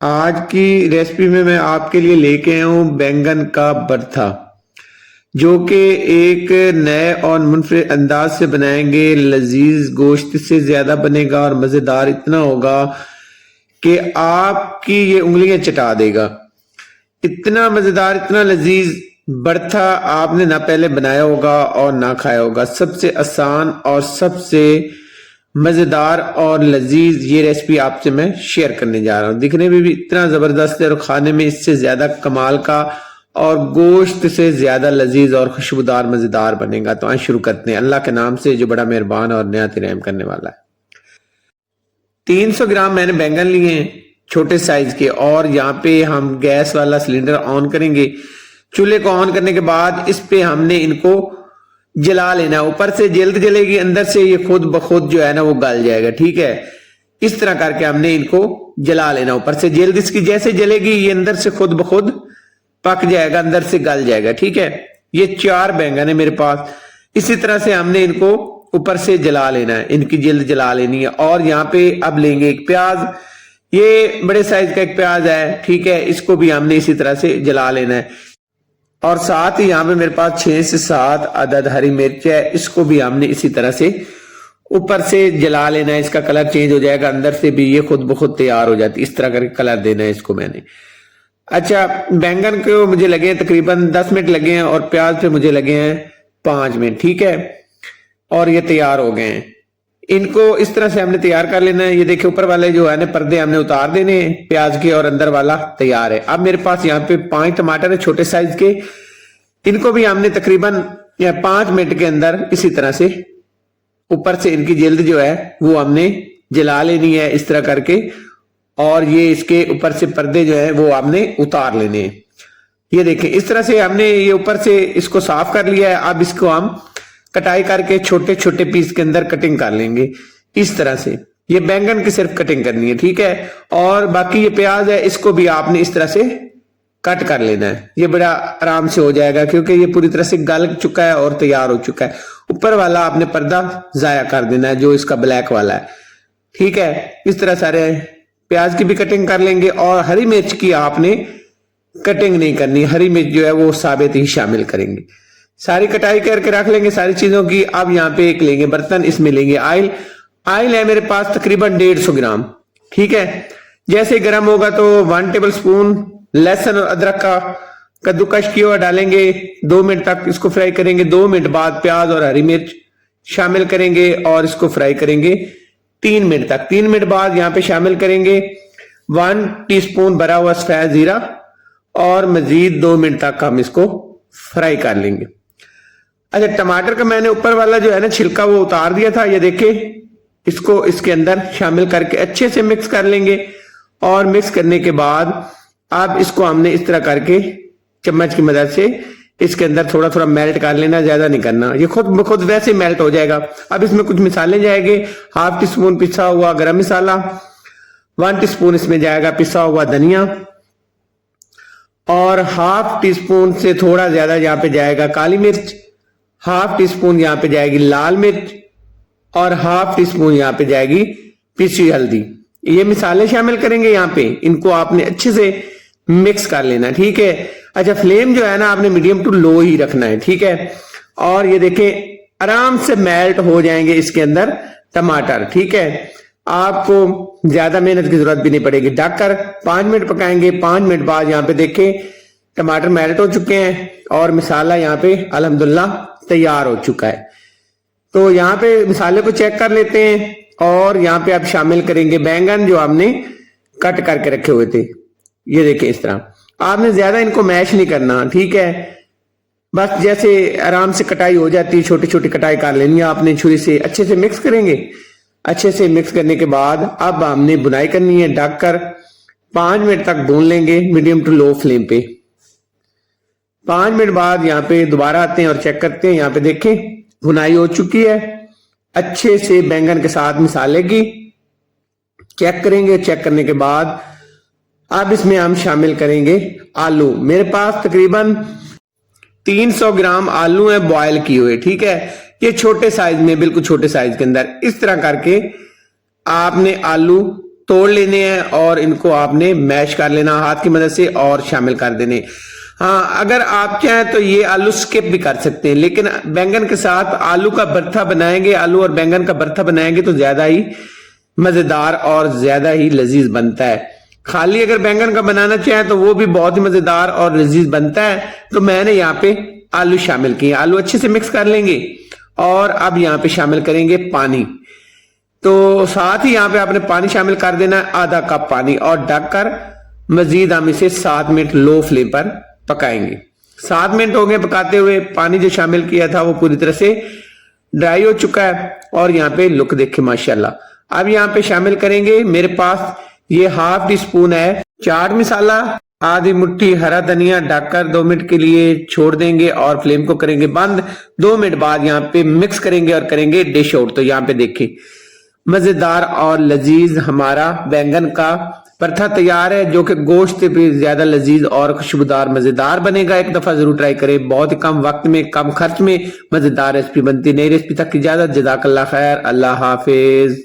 आज की रेसिपी में मैं आपके लिए लेके आया हूँ बैंगन का भरता, जो कि एक नए और मुनफरिद अंदाज से बनाएंगे। लजीज गोश्त से ज्यादा बनेगा और मजेदार इतना होगा कि आपकी ये उंगलियां चटा देगा। इतना मजेदार, इतना लजीज भरता आपने ना पहले बनाया होगा और ना खाया होगा। सबसे आसान और सबसे मजेदार और लजीज ये रेसिपी आपसे मैं शेयर करने जा रहा हूँ। दिखने में भी इतना जबरदस्त है और खाने में इससे ज्यादा कमाल का और गोश्त से ज्यादा लजीज और खुशबूदार मजेदार बनेगा। तो आज शुरू करते हैं अल्लाह के नाम से जो बड़ा मेहरबान और निहायत रहम करने वाला है। 300 ग्राम मैंने बैंगन लिए हैं छोटे साइज के, और यहाँ पे हम गैस वाला सिलेंडर ऑन करेंगे। चूल्हे को ऑन करने के बाद इस पे हमने इनको जला लेना। ऊपर से जल्द जलेगी, अंदर से ये खुद ब खुद जो है ना वो गल जाएगा। ठीक है, इस तरह करके हमने इनको जला लेना। ऊपर से जल्द इसकी जैसे जलेगी ये अंदर से खुद ब खुद पक जाएगा, अंदर से गल जाएगा। ठीक है, ये 4 बैंगन है मेरे पास। इसी तरह से हमने इनको ऊपर से जला लेना है, इनकी जल्द जला लेनी है। और यहाँ पे अब लेंगे एक प्याज, ये बड़े साइज का एक प्याज है। ठीक है, इसको भी हमने इसी तरह से जला लेना है। और साथ ही यहाँ पे मेरे पास 6 से 7 अदद हरी मिर्च है, इसको भी हमने इसी तरह से ऊपर से जला लेना है। इसका कलर चेंज हो जाएगा, अंदर से भी ये खुद ब खुद तैयार हो जाती है। इस तरह करके कलर देना है इसको मैंने। अच्छा, बैंगन को मुझे लगे हैं तकरीबन 10 मिनट लगे हैं और प्याज पे मुझे लगे हैं 5 मिनट। ठीक है, और ये तैयार हो गए हैं। इनको इस तरह से हमने तैयार कर लेना है। ये देखिए ऊपर वाले जो है ना पर्दे हमने उतार देने हैं प्याज के, और अंदर वाला तैयार है। अब मेरे पास यहाँ पे 5 टमाटर है छोटे साइज के, इनको भी हमने तकरीबन 5 मिनट के अंदर इसी तरह से ऊपर से इनकी जल्द जो है वो हमने जला लेनी है इस तरह करके। और ये इसके ऊपर से पर्दे जो है वो हमने उतार लेने हैं। ये देखें इस तरह से हमने ये ऊपर से इसको साफ कर लिया है। अब इसको हम कटाई करके छोटे छोटे पीस के अंदर कटिंग कर लेंगे इस तरह से। ये बैंगन की सिर्फ कटिंग करनी है। ठीक है, और बाकी ये प्याज है इसको भी आपने इस तरह से कट कर लेना है। ये बड़ा आराम से हो जाएगा क्योंकि ये पूरी तरह से गल चुका है और तैयार हो चुका है। ऊपर वाला आपने पर्दा जाया कर देना है जो इसका ब्लैक वाला है। ठीक है, इस तरह सारे प्याज की भी कटिंग कर लेंगे। और हरी मिर्च की आपने कटिंग नहीं करनी, हरी मिर्च जो है वो साबित ही शामिल करेंगे। सारी कटाई करके रख लेंगे सारी चीजों की। अब यहाँ पे एक लेंगे बर्तन, इसमें लेंगे ऑयल। ऑयल है मेरे पास तकरीबन 150 ग्राम। ठीक है, जैसे गर्म होगा तो 1 टेबल स्पून लहसुन और अदरक का कद्दूकश किया हुआ डालेंगे। 2 मिनट तक इसको फ्राई करेंगे। 2 मिनट बाद प्याज और हरी मिर्च शामिल करेंगे और इसको फ्राई करेंगे 3 मिनट तक। 3 मिनट बाद यहाँ पे शामिल करेंगे 1 टीस्पून भरा हुआ सफेद जीरा, और मजीद 2 मिनट तक हम इसको फ्राई कर लेंगे। अच्छा, टमाटर का मैंने ऊपर वाला जो है ना छिलका वो उतार दिया था। ये देखे, इसको इसके अंदर शामिल करके अच्छे से मिक्स कर लेंगे। और मिक्स करने के बाद अब इसको हमने इस तरह करके चम्मच की मदद से इसके अंदर थोड़ा थोड़ा मेल्ट कर लेना, ज्यादा नहीं करना, ये खुद खुद वैसे मेल्ट हो जाएगा। अब इसमें कुछ मसाले जाएंगे। 1/2 टीस्पून पिसा हुआ गरम मसाला, 1 टीस्पून इसमें जाएगा पिसा हुआ धनिया, और 1/2 टीस्पून से थोड़ा ज्यादा यहाँ पे जाएगा काली मिर्च, 1/2 टीस्पून यहाँ पे जाएगी लाल मिर्च, और 1/2 टीस्पून यहाँ पे जाएगी पिसी हल्दी। ये मसाले शामिल करेंगे यहाँ पे। इनको आपने अच्छे से मिक्स कर लेना। ठीक है, अच्छा फ्लेम जो है ना आपने मीडियम टू लो ही रखना है। ठीक है, और ये देखें आराम से मेल्ट हो जाएंगे इसके अंदर टमाटर। ठीक है, आपको ज्यादा मेहनत की जरूरत भी नहीं पड़ेगी। ढककर 5 मिनट पकाएंगे। 5 मिनट बाद यहाँ पे देखें टमाटर मेल्ट हो चुके हैं और मसाला यहाँ पे अल्हम्दुलिल्लाह तैयार हो चुका है। तो यहाँ पे मसाले को चेक कर लेते हैं। और यहाँ पे आप शामिल करेंगे बैंगन जो हमने कट करके रखे हुए थे। ये देखें इस तरह आपने ज्यादा इनको मैश नहीं करना। ठीक है, बस जैसे आराम से कटाई हो जाती है छोटी छोटी कटाई कर लेनी है आपने छुरी से। अच्छे से मिक्स करेंगे। अच्छे से मिक्स करने के बाद अब हमने बुनाई करनी है। ढककर 5 मिनट तक भून लेंगे मीडियम टू लो फ्लेम पे। 5 मिनट बाद यहाँ पे दोबारा आते हैं और चेक करते हैं। यहाँ पे देखें भुनाई हो चुकी है अच्छे से बैंगन के साथ मसाले की। चेक करेंगे। चेक करने के बाद अब इसमें हम शामिल करेंगे आलू। मेरे पास तकरीबन 300 ग्राम आलू है बॉयल किए हुए। ठीक है, ये छोटे साइज में, बिल्कुल छोटे साइज के अंदर इस तरह करके आपने आलू तोड़ लेने हैं और इनको आपने मैश कर लेना हाथ की मदद से और शामिल कर देने। हाँ, अगर आप चाहें तो ये आलू स्किप भी कर सकते हैं, लेकिन बैंगन के साथ आलू का भरथा बनाएंगे, आलू और बैंगन का भरथा बनाएंगे तो ज्यादा ही मजेदार और ज्यादा ही लजीज बनता है। खाली अगर बैंगन का बनाना चाहें तो वो भी बहुत ही मजेदार और लजीज बनता है। तो मैंने यहाँ पे आलू शामिल किए, आलू अच्छे से मिक्स कर लेंगे और अब यहाँ पे शामिल करेंगे पानी। तो साथ ही यहाँ पे आपने पानी शामिल कर देना है, आधा कप पानी, और ढककर मजीद हम इसे 7 मिनट लो फ्लेम पर पकाएंगे। 7 मिनट हो गए पकाते हुए, पानी जो शामिल किया था वो पूरी तरह से ड्राई हो चुका है और यहाँ पे लुक देखे माशाल्लाह। अब यहाँ पे शामिल करेंगे, मेरे पास ये हाफ टी स्पून है चाट मसाला, आधी मुट्ठी हरा धनिया, ढककर 2 मिनट के लिए छोड़ देंगे और फ्लेम को करेंगे बंद। 2 मिनट बाद यहाँ पे मिक्स करेंगे और करेंगे डिश आउट। तो यहाँ पे देखिए मजेदार और लजीज हमारा बैंगन का भरथा तैयार है, जो कि गोश्त से भी ज्यादा लजीज और खुशबूदार मजेदार बनेगा। एक दफा जरूर ट्राई करें, बहुत ही कम वक्त में कम खर्च में मजेदार रेसिपी बनती है। नई रेसिपी तक की इजाजत, जज़ाकल्लाह खैर, अल्लाह हाफिज।